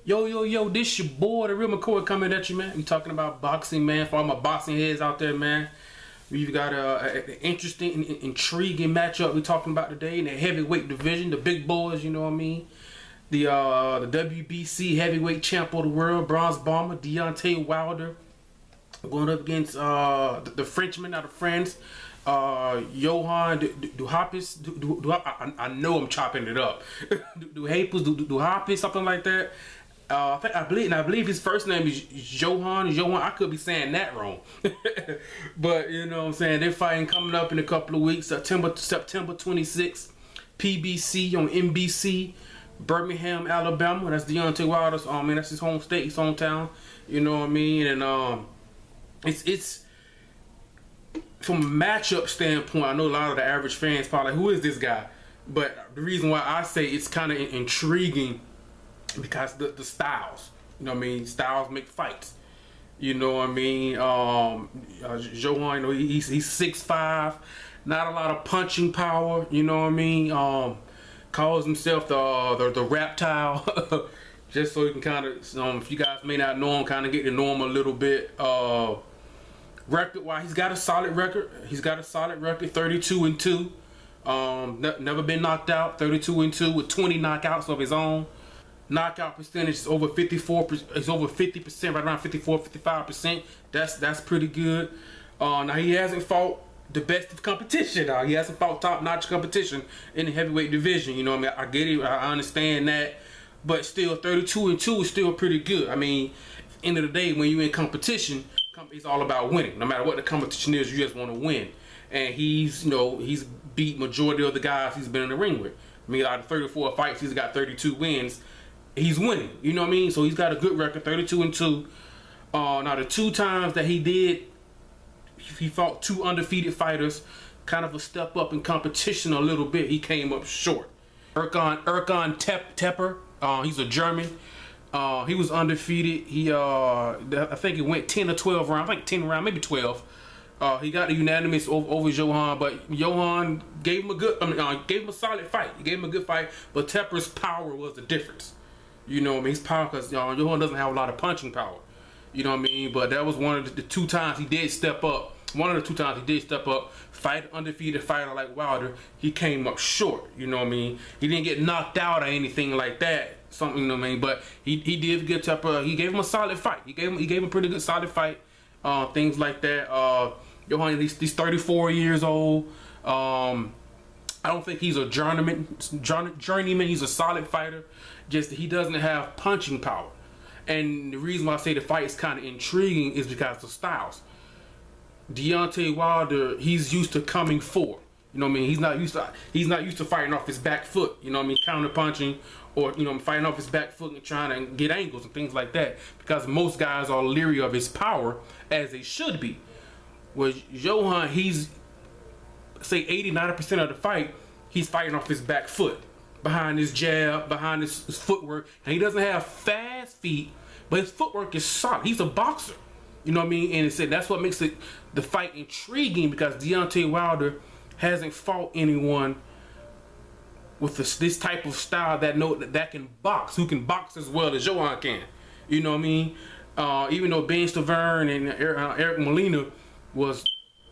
Yo, this your boy, the real McCoy, coming at you, man. We talking about boxing, man. For all my boxing heads out there, man. We've got an interesting, intriguing matchup we talking about today in the heavyweight division, the big boys, you know what I mean? The WBC heavyweight champ of the world, bronze bomber, Deontay Wilder, going up against the Frenchman out of France, Johann Duhaupas. I know I'm chopping it up. Duhaupas, something like that. I believe his first name is Johann. I could be saying that wrong. But you know what I'm saying, they're fighting coming up in a couple of weeks, September 26th, PBC on NBC, Birmingham, Alabama. That's Deontay Wilder's that's his home state, his hometown. You know what I mean? And it's from a matchup standpoint, I know a lot of the average fans probably like, who is this guy? But the reason why I say it's kind of intriguing because the styles, you know what I mean? Styles make fights. You know what I mean? Johann, you know, he's 6'5", not a lot of punching power. You know what I mean? Calls himself the reptile, just so you can kind of, if you guys may not know him, kind of get to know him a little bit. Record-wise, he's got a solid record. 32-2. Never been knocked out. 32-2 with 20 knockouts of his own. Knockout percentage is over 54%. It's over 50%, right around 54-55%. That's pretty good. Now he hasn't fought the best of competition. He hasn't fought top-notch competition in the heavyweight division. You know what I mean? I get it. I understand that, but still, 32-2 is still pretty good. I mean, at the end of the day, when you're in competition, it's all about winning. No matter what the competition is, you just want to win. And he's beat majority of the guys he's been in the ring with. I mean, out of 34 fights, he's got 32 wins. He's winning, you know what I mean? So he's got a good record, 32-2. Now the 2 times that he fought 2 undefeated fighters, kind of a step up in competition a little bit. He came up short. Erkan Tepper, he's a German. He was undefeated. I think it went 10 or 12 rounds. I think 10 rounds, maybe 12. He got a unanimous over Johann, but Johann gave him gave him a solid fight. He gave him a good fight, but Tepper's power was the difference. You know what I mean? His power, because Johann doesn't have a lot of punching power. You know what I mean? But that was one of the 2 times he did step up. One of the 2 times he did step up, fight undefeated fighter like Wilder. He came up short. You know what I mean? He didn't get knocked out or anything like that. Something, you know what I mean? But he did get Tepper. He gave him a solid fight. He gave him a pretty good solid fight. Things like that. Johann, he's 34 years old. I don't think he's a journeyman. He's a solid fighter. Just he doesn't have punching power. And the reason why I say the fight is kind of intriguing is because of the styles. Deontay Wilder, he's used to coming forward. You know what I mean? He's not used to fighting off his back foot. You know what I mean? Counter punching, or fighting off his back foot and trying to get angles and things like that. Because most guys are leery of his power, as they should be. Where Johann, he's say 80-90% of the fight, he's fighting off his back foot, behind his jab, behind his footwork, and he doesn't have fast feet, but his footwork is solid. He's a boxer, you know what I mean? And that's what makes the fight intriguing, because Deontay Wilder hasn't fought anyone with this type of style that can box, who can box as well as Johann can. You know what I mean? Even though Ben Stavern and Eric Molina was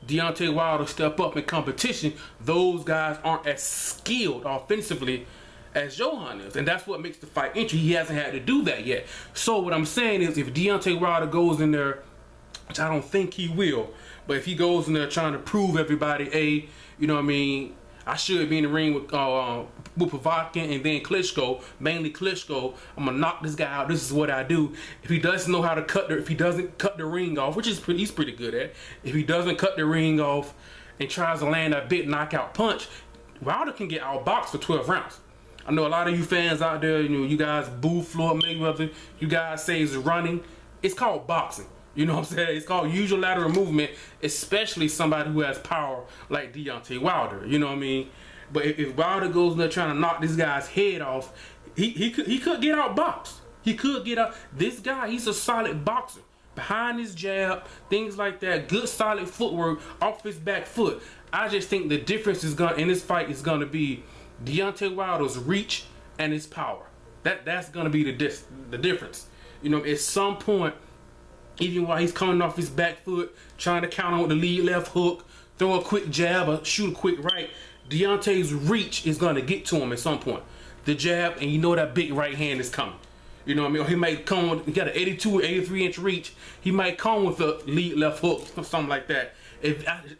Deontay Wilder step up in competition, those guys aren't as skilled offensively as Johann is, and that's what makes the fight interesting. He hasn't had to do that yet. So what I'm saying is, if Deontay Wilder goes in there, which I don't think he will, but if he goes in there trying to prove everybody, you know what I mean, I should be in the ring with Povetkin and then Klitschko, mainly Klitschko. I'm gonna knock this guy out. This is what I do. If he doesn't know how to if he doesn't cut the ring off, which he's pretty good at. If he doesn't cut the ring off and tries to land a big knockout punch, Wilder can get outboxed for 12 rounds. I know a lot of you fans out there, you guys boo Floyd Mayweather. You guys say it's running. It's called boxing. You know what I'm saying? It's called usual lateral movement, especially somebody who has power like Deontay Wilder. You know what I mean? But if Wilder goes in there trying to knock this guy's head off, he could get outboxed. He could get out. This guy, he's a solid boxer. Behind his jab, things like that, good solid footwork off his back foot. I just think the difference in this fight is gonna be Deontay Wilder's reach and his power. That's gonna be the difference. You know, at some point, even while he's coming off his back foot, trying to counter with the lead left hook, throw a quick jab or shoot a quick right, Deontay's reach is gonna get to him at some point. The jab, and you know that big right hand is coming. You know what I mean? Or he might come with, he got an 82 or 83 inch reach. He might come with a lead left hook or something like that.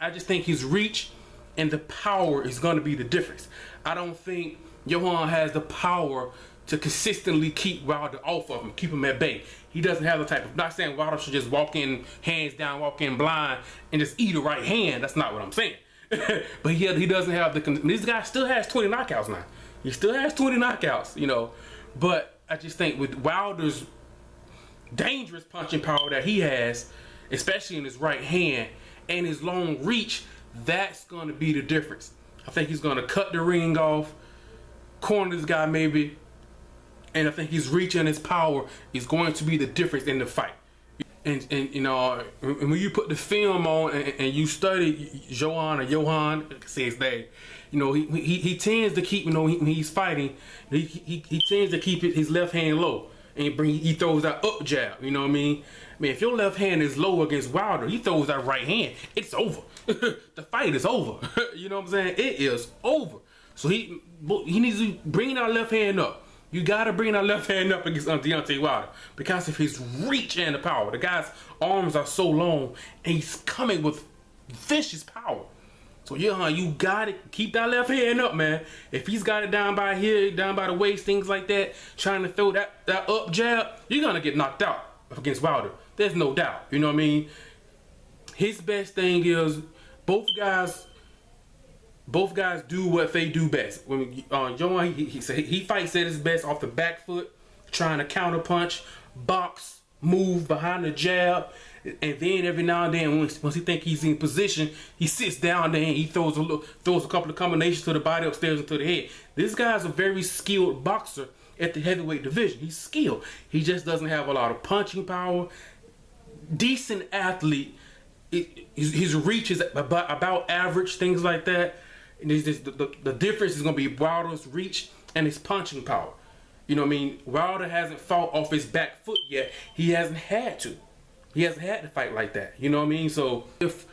I just think his reach and the power is going to be the difference. I don't think Johan has the power to consistently keep Wilder off of him, keep him at bay. He doesn't have the type of, not saying Wilder should just walk in hands down, walk in blind, and just eat a right hand. That's not what I'm saying. But he doesn't have the, this guy still has 20 knockouts now. He still has 20 knockouts, you know. But I just think with Wilder's dangerous punching power that he has, especially in his right hand, and his long reach, that's going to be the difference. I think he's going to cut the ring off, corner this guy maybe, and I think his reach and his power is going to be the difference in the fight. And you know, when you put the film on and you study Johan, I say his name, you know, he tends to keep, you know, when he's fighting, he tends to keep his left hand low, and he throws that up jab. You know what I mean? Man, if your left hand is low against Wilder, he throws that right hand, it's over. The fight is over. You know what I'm saying? It is over. So he needs to bring that left hand up. You gotta bring that left hand up against Deontay Wilder because of his reach and the power. The guy's arms are so long, and he's coming with vicious power. So Johan, you gotta keep that left hand up, man. If he's got it down by here, down by the waist, things like that, trying to throw that up jab, you're gonna get knocked out against Wilder. There's no doubt. You know what I mean? His best thing is both guys do what they do best. When Johan, he fights at his best off the back foot, trying to counter punch, box, move behind the jab, and then every now and then, once he think he's in position, he sits down there and he throws a couple of combinations to the body, upstairs, and to the head. This guy's a very skilled boxer at the heavyweight division. He's skilled. He just doesn't have a lot of punching power. Decent athlete. His reach is about average, things like that. And the difference is going to be Wilder's reach and his punching power. You know what I mean? Wilder hasn't fought off his back foot yet. He hasn't had to. He hasn't had to fight like that. You know what I mean? So if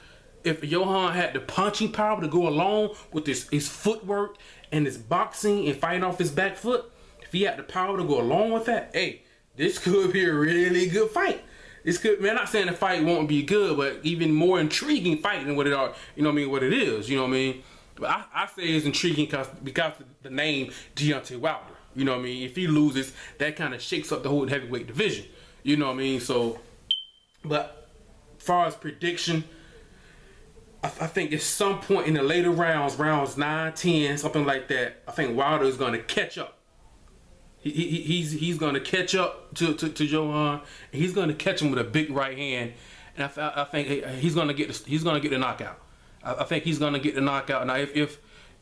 Johan had the punching power to go along with his footwork and his boxing and fighting off his back foot, if he had the power to go along with that, hey, this could be a really good fight. This could, man, I'm not saying the fight won't be good, but even more intriguing fight than what it are, you know what I mean, what it is, you know what I mean? But I say it's intriguing because of the name Deontay Wilder. You know what I mean? If he loses, that kind of shakes up the whole heavyweight division. You know what I mean? So, but as far as prediction, I think at some point in the later rounds 9, 10, something like that, I think Wilder is going to catch up. He's going to catch up to Johan. And he's going to catch him with a big right hand, and I think he's going to get the knockout. I think he's going to get the knockout. Now, if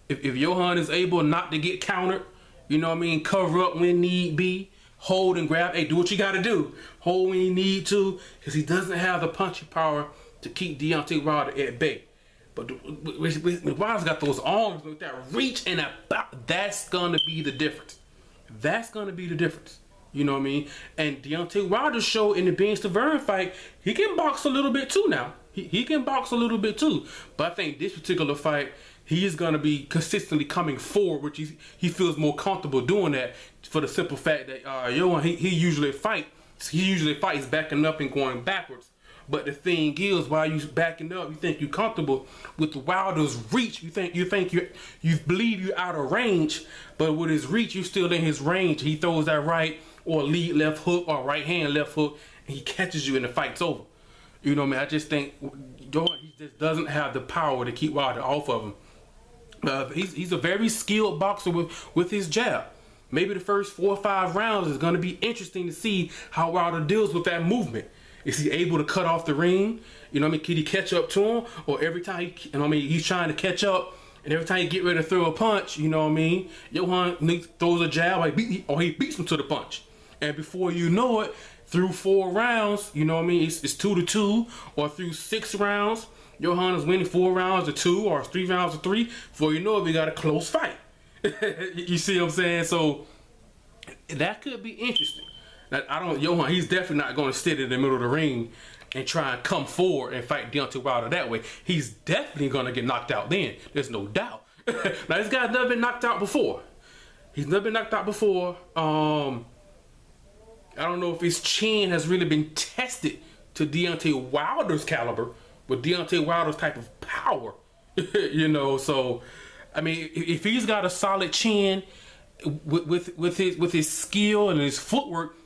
Johan is able not to get countered, you know what I mean, cover up when need be, hold and grab. Hey, do what you got to do. Hold when you need to, because he doesn't have the punching power to keep Deontay Wilder at bay. But Wilder's got those arms with that reach and that's going to be the difference. That's going to be the difference. You know what I mean? And Deontay Wilder showed in the Ben Stavern fight, he can box a little bit too now. He can box a little bit too. But I think this particular fight, he is going to be consistently coming forward, which he feels more comfortable doing that for the simple fact that Johan, he usually fights backing up and going backwards. But the thing is, while you backing up, you think you're comfortable with Wilder's reach. You believe you're out of range, but with his reach, you're still in his range. He throws that right or lead left hook or right hand left hook, and he catches you and the fight's over. You know what I mean? I just think Johan, he just doesn't have the power to keep Wilder off of him. He's a very skilled boxer with his jab. Maybe the first 4 or 5 rounds is going to be interesting to see how Wilder deals with that movement. Is he able to cut off the ring? You know what I mean? Can he catch up to him? Or every time he's trying to catch up, and every time he get ready to throw a punch, you know what I mean? Johan throws a jab, or he beats him to the punch. And before you know it, through 4 rounds, you know what I mean? It's 2-2, or through 6 rounds, Johan is winning 4 rounds to 2, or 3 rounds to 3. Before you know it, we got a close fight. You see what I'm saying? So That could be interesting. Now, Johan, he's definitely not going to sit in the middle of the ring and try and come forward and fight Deontay Wilder that way. He's definitely going to get knocked out then. There's no doubt. Now, this guy's never been knocked out before. He's never been knocked out before. I don't know if his chin has really been tested to Deontay Wilder's caliber, with Deontay Wilder's type of power. You know, so, I mean, if he's got a solid chin with his skill and his footwork,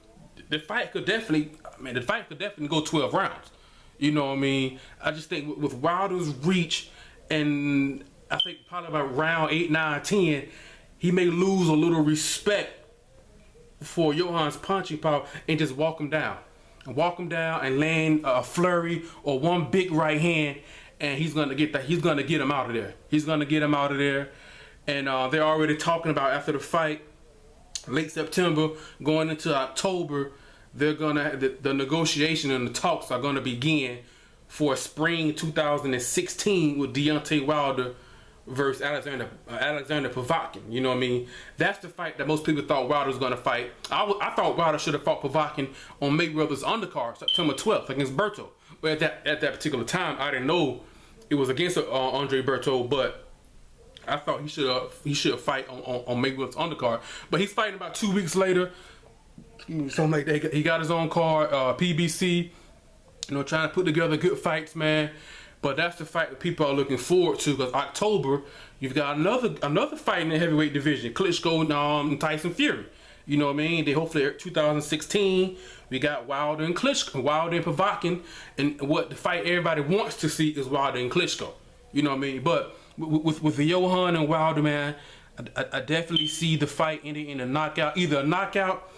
the fight could definitely go 12 rounds. You know what I mean? I just think with Wilder's reach, and I think probably about round 8, 9, 10, he may lose a little respect for Johan's punching power and just walk him down and land a flurry or one big right hand, and he's gonna get him out of there. He's gonna get him out of there. And they're already talking about after the fight, late September, going into October, they're gonna the negotiation and the talks are gonna begin for spring 2016 with Deontay Wilder versus Alexander Povetkin. You know what I mean? That's the fight that most people thought Wilder was gonna fight. I thought Wilder should have fought Povetkin on Mayweather's undercard September 12th against Berto. But at that particular time, I didn't know it was against Andre Berto, but I thought he should fight on Mayweather's undercard. But he's fighting about 2 weeks later, something like that. He got his own card, PBC. You know, trying to put together good fights, man. But that's the fight that people are looking forward to, because October, you've got another fight in the heavyweight division, Klitschko and Tyson Fury. You know what I mean? They hopefully 2016, we got Wilder and Klitschko, Wilder and Povetkin, and what the fight everybody wants to see is Wilder and Klitschko. You know what I mean? But with the Johan and Wilder, man, I definitely see the fight ending in a knockout, either a knockout,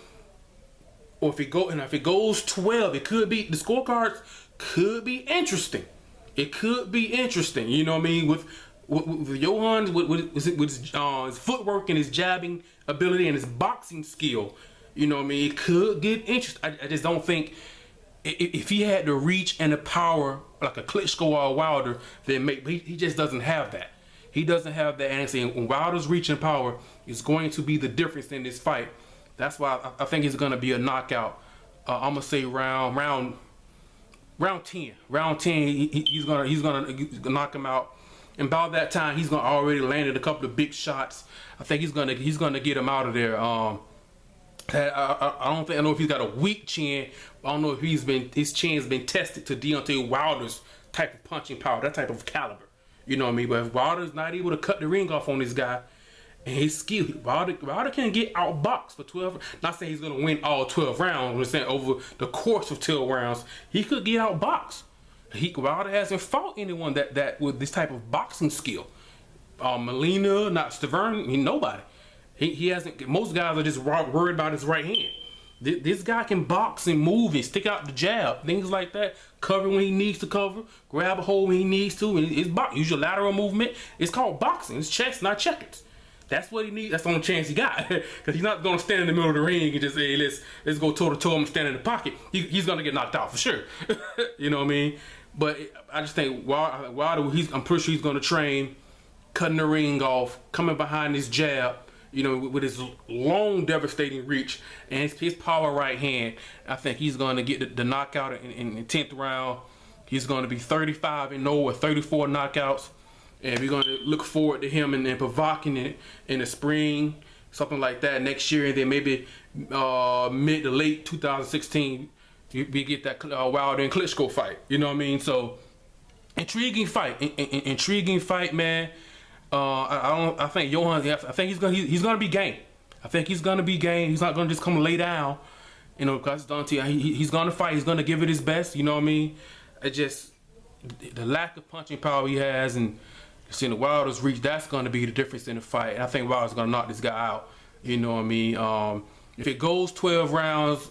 or if it goes 12, it could be, the scorecards could be interesting. It could be interesting, you know what I mean? With Johan, with his footwork and his jabbing ability and his boxing skill, you know what I mean? It could get interesting. I just don't think, if he had the reach and the power like a Klitschko or a Wilder, then he just doesn't have that. He doesn't have that. And when Wilder's reach and power is going to be the difference in this fight, that's why I think it's going to be a knockout. I'm gonna say round 10. Round 10, he's gonna knock him out. And by that time, he's gonna already landed a couple of big shots. I think he's gonna get him out of there. I know if he's got a weak chin. I don't know if his chin's been tested to Deontay Wilder's type of punching power, that type of caliber. You know what I mean? But if Wilder's not able to cut the ring off on this guy, and his skill, Wilder can get outboxed for 12. Not saying he's gonna win all 12 rounds. I'm saying over the course of 12 rounds, he could get outboxed. Wilder hasn't fought anyone that with this type of boxing skill. Molina, not Stavern, nobody. He hasn't. Most guys are just worried about his right hand. This guy can box and move and stick out the jab, things like that. Cover when he needs to cover, grab a hold when he needs to, and it's box. Use your lateral movement. It's called boxing. It's chess, not checkers. That's what he needs. That's the only chance he got, because he's not gonna stand in the middle of the ring and just say, hey, let's go toe to toe and stand in the pocket. He's gonna get knocked out for sure. You know what I mean? But I just think Wilder, I'm pretty sure he's gonna train cutting the ring off, coming behind his jab, you know, with his long, devastating reach and his power right hand. I think he's gonna get the knockout in the 10th round. He's gonna be 35-0 with 34 knockouts. And we're going to look forward to him and then Povetkin in the spring, something like that next year. And then maybe mid to late 2016, we get that Wilder and Klitschko fight. You know what I mean? So, intriguing fight. Intriguing fight, man. I think Johan, I think he's gonna be game. I think he's going to be game. He's not going to just come lay down, you know, because he's going to fight. He's going to give it his best. You know what I mean? It just, the lack of punching power he has, and seeing the Wilder's reach, that's going to be the difference in the fight. And I think Wilder's going to knock this guy out. You know what I mean? If it goes 12 rounds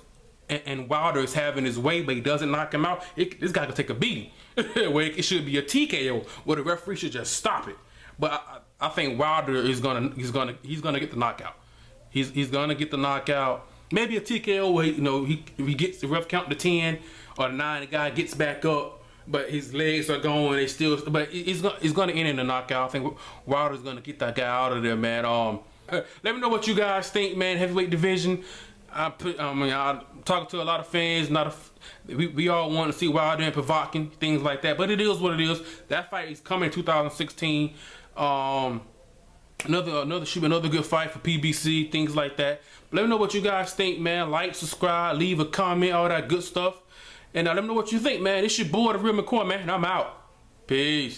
and Wilder is having his way, but he doesn't knock him out, this guy can take a beating. Where it should be a TKO, where the referee should just stop it. But I think Wilder is gonna get the knockout. He's gonna get the knockout. Maybe a TKO where he gets the ref count to 10 or 9, the guy gets back up, but his legs are going. But it's gonna end in a knockout. I think Wilder's gonna get that guy out of there, man. Let me know what you guys think, man. Heavyweight division. I'm talking to a lot of fans. We all want to see Wilder and Provoking, things like that. But it is what it is. That fight is coming in 2016. Another good fight for PBC, things like that. But let me know what you guys think, man. Like, subscribe, leave a comment, all that good stuff. And let me know what you think, man. It's your boy, The Real McCoy, man. And I'm out. Peace.